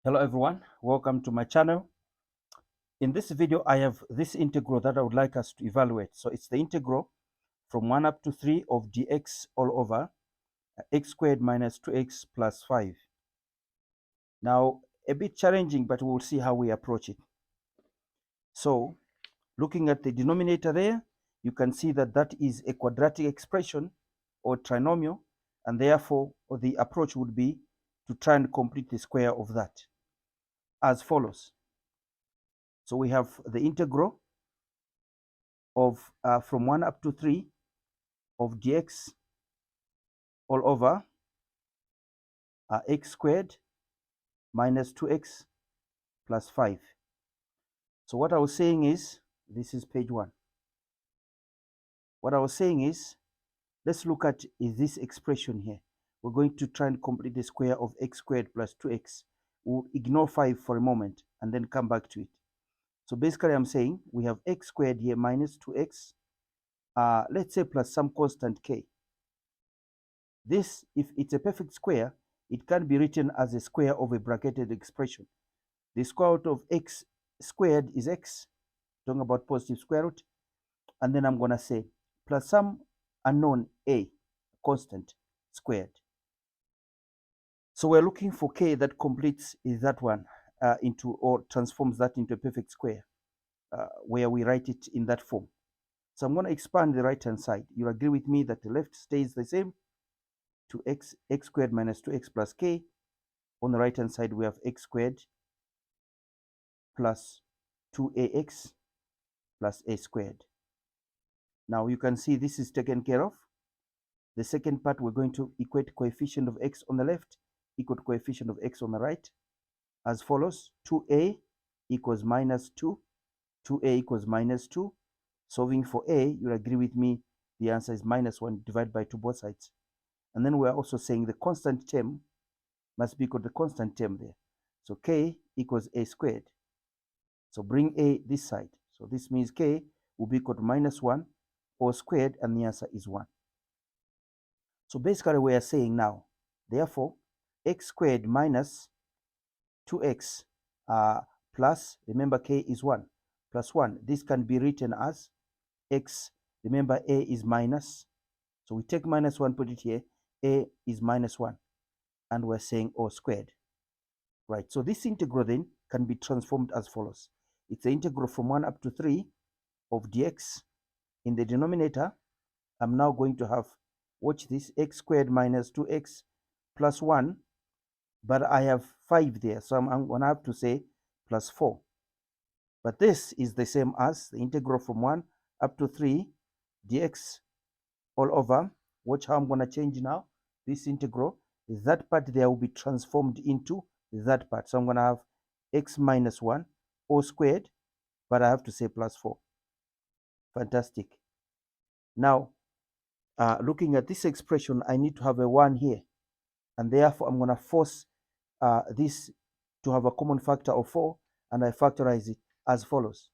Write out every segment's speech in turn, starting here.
Hello everyone, welcome to my channel. In this video I have this integral that I would like us to evaluate. So it's the integral from 1 up to 3 of dx all over x squared minus 2x plus 5. Now a bit challenging, but we'll see how we approach it. So looking at the denominator there, you can see that that is a quadratic expression or trinomial, and therefore the approach would be to try and complete the square of that as follows. So we have the integral of from 1 up to 3 of dx all over x squared minus 2x plus 5. So what I was saying is, this is page 1. What I was saying is, let's look at this expression here. We're going to try and complete the square of x squared plus 2x. We'll ignore 5 for a moment and then come back to it. So basically I'm saying we have x squared here minus 2x, let's say plus some constant k. This, if it's a perfect square, it can be written as a square of a bracketed expression. The square root of x squared is x, talking about positive square root, and then I'm going to say plus some unknown a, constant, squared. So we're looking for k that completes that one into, or transforms that into a perfect square, where we write it in that form. So I'm going to expand the right hand side. You agree with me that the left stays the same, to x squared minus 2x plus k. On the right hand side we have x squared plus 2ax plus a squared. Now you can see this is taken care of. The second part, we're going to equate coefficient of x on the left equal to coefficient of x on the right as follows. 2a equals minus 2, 2a equals minus 2. Solving for a, you'll agree with me, the answer is minus 1 divided by 2 both sides. And then we're also saying the constant term must be equal to the constant term there. So k equals a squared. So bring a this side. So this means k will be equal to minus 1 all squared, and the answer is 1. So basically we are saying now, therefore, x squared minus 2x plus, remember k is 1, plus 1. This can be written as x, remember a is minus. So we take minus 1, put it here, a is minus 1. And we're saying all squared. Right, so this integral then can be transformed as follows. It's the integral from 1 up to 3 of dx. In the denominator, I'm now going to have, watch this, x squared minus 2x plus 1, but I have 5 there, so I'm going to have to say plus 4. But this is the same as the integral from 1 up to 3 dx all over. Watch how I'm going to change now this integral. That part there will be transformed into that part. So I'm going to have x minus 1 all squared, but I have to say plus 4. Fantastic. Now, looking at this expression, I need to have a 1 here. And therefore, I'm going to force this to have a common factor of 4, and I factorize it as follows.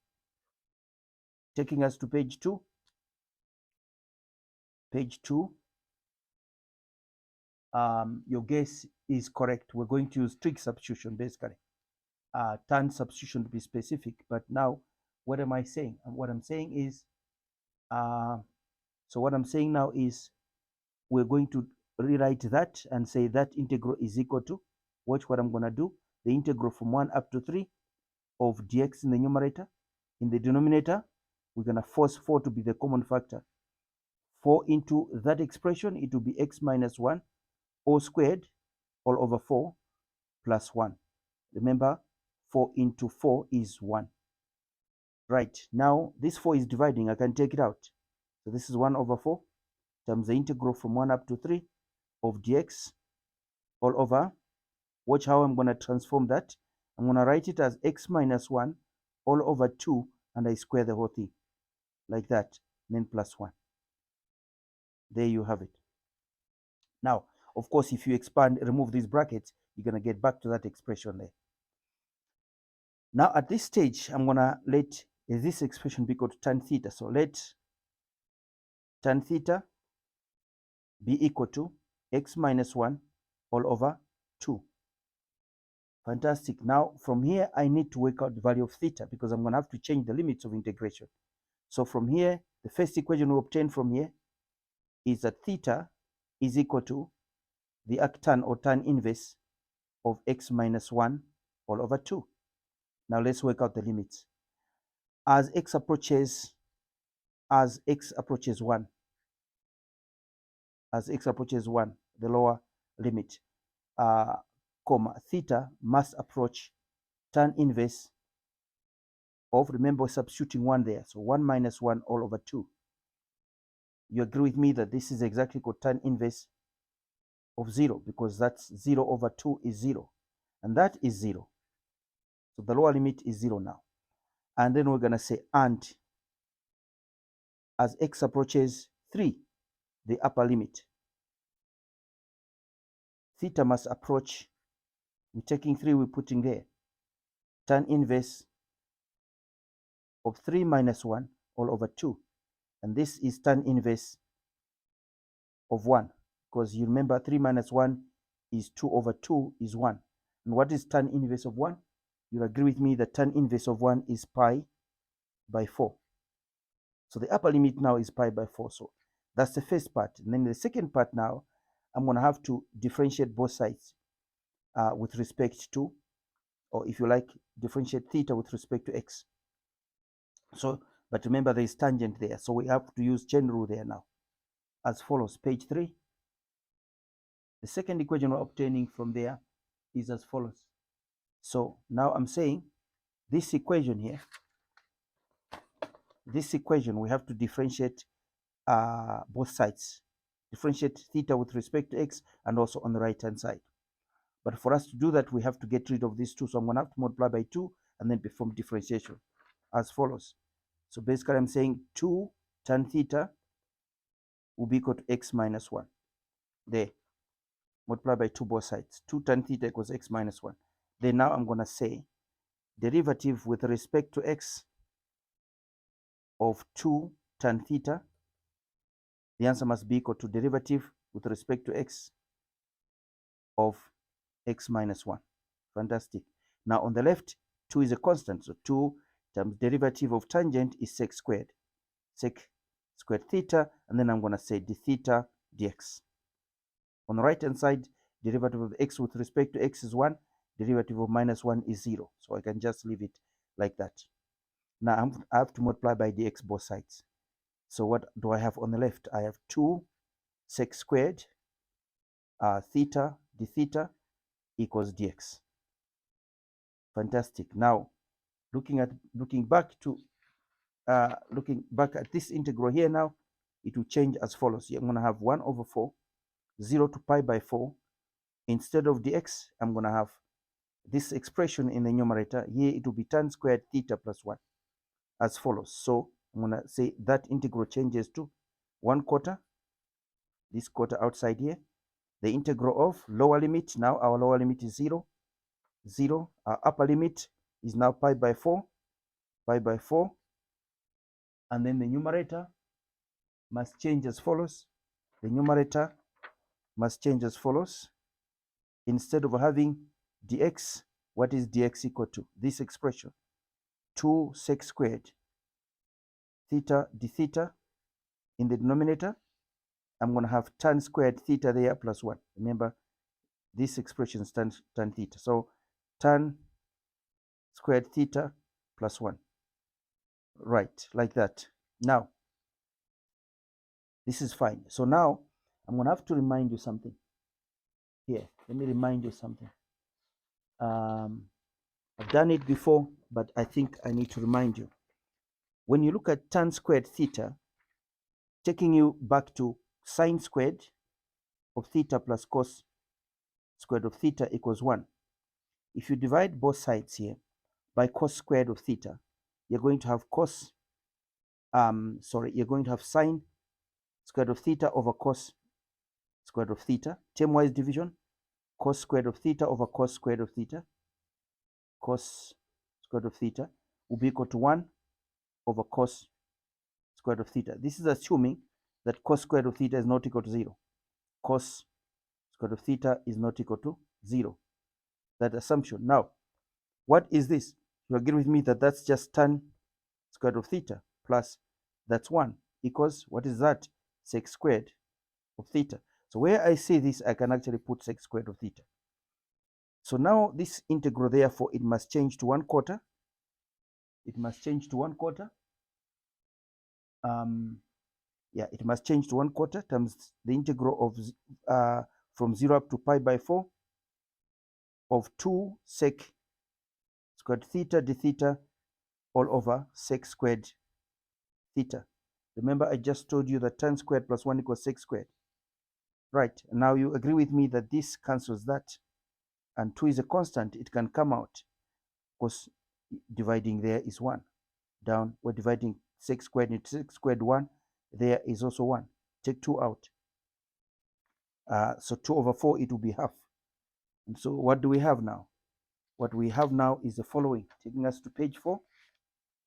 Taking us to page 2. Page 2. Your guess is correct. We're going to use trig substitution, basically. Tan substitution to be specific. But now, what am I saying? And what I'm saying is, so what I'm saying now is, we're going to rewrite that and say that integral is equal to, watch what I'm going to do, the integral from 1 up to 3 of dx in the numerator. In the denominator, we're going to force 4 to be the common factor. 4 into that expression, it will be x minus 1 all squared all over 4 plus 1. Remember, 4 into 4 is 1. Right, now this 4 is dividing, I can take it out. So this is 1 over 4 times the integral from 1 up to 3 of dx all over. Watch how I'm going to transform that. I'm going to write it as x minus 1 all over 2, and I square the whole thing like that, and then plus 1. There you have it. Now, of course, if you expand, remove these brackets, you're going to get back to that expression there. Now, at this stage, I'm going to let this expression be equal to tan theta. So let tan theta be equal to x minus 1 all over 2. Fantastic. Now from here, I need to work out the value of theta because I'm going to have to change the limits of integration. So from here, the first equation we obtain from here is that theta is equal to the arctan or tan inverse of x minus 1 all over 2. Now let's work out the limits. As x approaches 1, the lower limit, theta must approach tan inverse of, remember, substituting 1 there, so 1 minus 1 all over 2. You agree with me that this is exactly equal to tan inverse of 0, because that's 0 over 2 is 0, and that is 0. So the lower limit is 0 now. And then we're going to say, and as x approaches 3, the upper limit, theta must approach, we're taking 3, we're putting there, tan inverse of 3 minus 1 all over 2. And this is tan inverse of 1, because you remember 3 minus 1 is 2 over 2 is 1. And what is tan inverse of 1? You'll agree with me that tan inverse of 1 is pi by 4. So the upper limit now is pi by 4. So that's the first part. And then the second part now, I'm going to have to differentiate both sides with respect to, or if you like, differentiate theta with respect to x. So, but remember there is tangent there. So we have to use chain rule there now. As follows, page 3. The second equation we're obtaining from there is as follows. So now I'm saying this equation here, we have to differentiate both sides. Differentiate theta with respect to x and also on the right hand side. But for us to do that, we have to get rid of these 2. So I'm going to have to multiply by 2 and then perform differentiation as follows. So basically I'm saying 2 tan theta will be equal to x minus 1. There. Multiply by 2 both sides. 2 tan theta equals x minus 1. Then now I'm going to say derivative with respect to x of 2 tan theta. The answer must be equal to derivative with respect to x of x minus 1. Fantastic. Now on the left, 2 is a constant. So 2 times derivative of tangent is sec squared. Sec squared theta, and then I'm going to say d theta dx. On the right hand side, derivative of x with respect to x is 1. Derivative of minus 1 is 0. So I can just leave it like that. Now I have to multiply by dx both sides. So what do I have on the left? I have 2 sec squared theta d theta equals dx. Fantastic. Now looking back at this integral here now, it will change as follows. I'm going to have 1 over 4, 0 to pi by 4. Instead of dx, I'm going to have this expression in the numerator. Here it will be tan squared theta plus 1 as follows. So I'm going to say that integral changes to 1/4, this quarter outside here. The integral of lower limit, now our lower limit is 0, 0. Our upper limit is now pi by 4, and then the numerator must change as follows. The numerator must change as follows. Instead of having dx, what is dx equal to? This expression, 2 sec squared theta d theta. In the denominator, I'm going to have tan squared theta there plus 1. Remember, this expression is tan theta. So tan squared theta plus 1. Right, like that. Now, this is fine. So now, I'm going to have to remind you something. Here, let me remind you something. I've done it before, but I think I need to remind you. When you look at tan squared theta, taking you back to sine squared of theta plus cos squared of theta equals 1. If you divide both sides here by cos squared of theta, you're going to have you're going to have sine squared of theta over cos squared of theta. Term-wise division, cos squared of theta over cos squared of theta. Cos squared of theta will be equal to 1 over cos squared of theta. This is assuming that cos squared of theta is not equal to 0. Cos squared of theta is not equal to 0. that assumption. Now, what is this? You agree with me that that's just tan squared of theta plus that's 1 equals, what is that? Sec squared of theta. So where I see this, I can actually put sec squared of theta. So now this integral, therefore, it must change to 1/4. It must change to 1/4. Yeah, it must change to 1/4 times the integral of from 0 up to pi by 4 of 2 sec squared theta d theta all over sec squared theta. Remember, I just told you that tan squared plus 1 equals sec squared. Right, now you agree with me that this cancels that, and 2 is a constant. It can come out because dividing there is 1. Down, we're dividing sec squared into sec squared 1. There is also 1. Take 2 out. So 2 over 4, it will be half. And so what do we have now? What we have now is the following, taking us to page 4.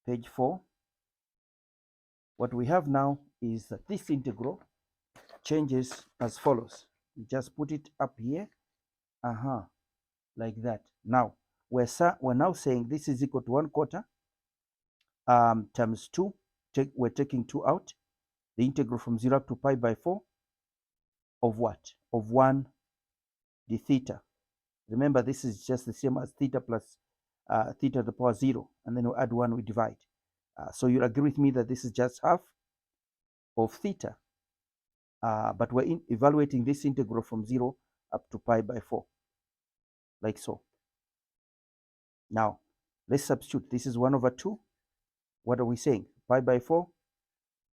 Page 4. What we have now is that this integral changes as follows. You just put it up here, like that. Now, we're now saying this is equal to 1/4 times 2. We're taking 2 out. The integral from 0 up to pi by 4 of what? Of 1 d theta. Remember, this is just the same as theta plus theta to the power 0. And then we add 1, we divide. So you'll agree with me that this is just half of theta. But we're evaluating this integral from 0 up to pi by 4. Like so. Now, let's substitute. This is 1 over 2. What are we saying? Pi by 4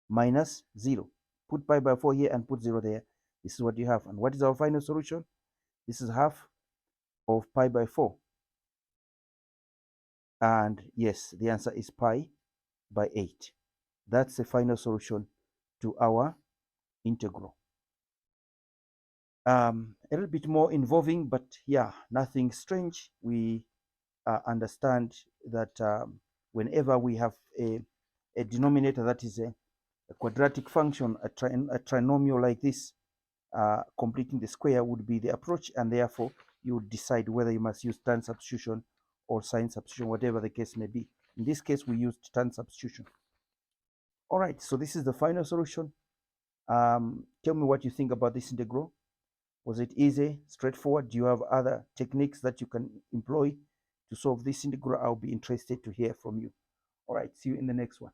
minus 0. Put pi by 4 here and put 0 there. This is what you have. And what is our final solution? This is half of pi by 4. And yes, the answer is pi by 8. That's the final solution to our integral. A little bit more involving, but yeah, nothing strange. We understand that whenever we have a denominator that is a quadratic function, a trinomial like this, completing the square would be the approach, and therefore you would decide whether you must use tan substitution or sine substitution, whatever the case may be. In this case, we used tan substitution. All right, so this is the final solution. Tell me what you think about this integral. Was it easy, straightforward? Do you have other techniques that you can employ to solve this integral? I'll be interested to hear from you. All right, see you in the next one.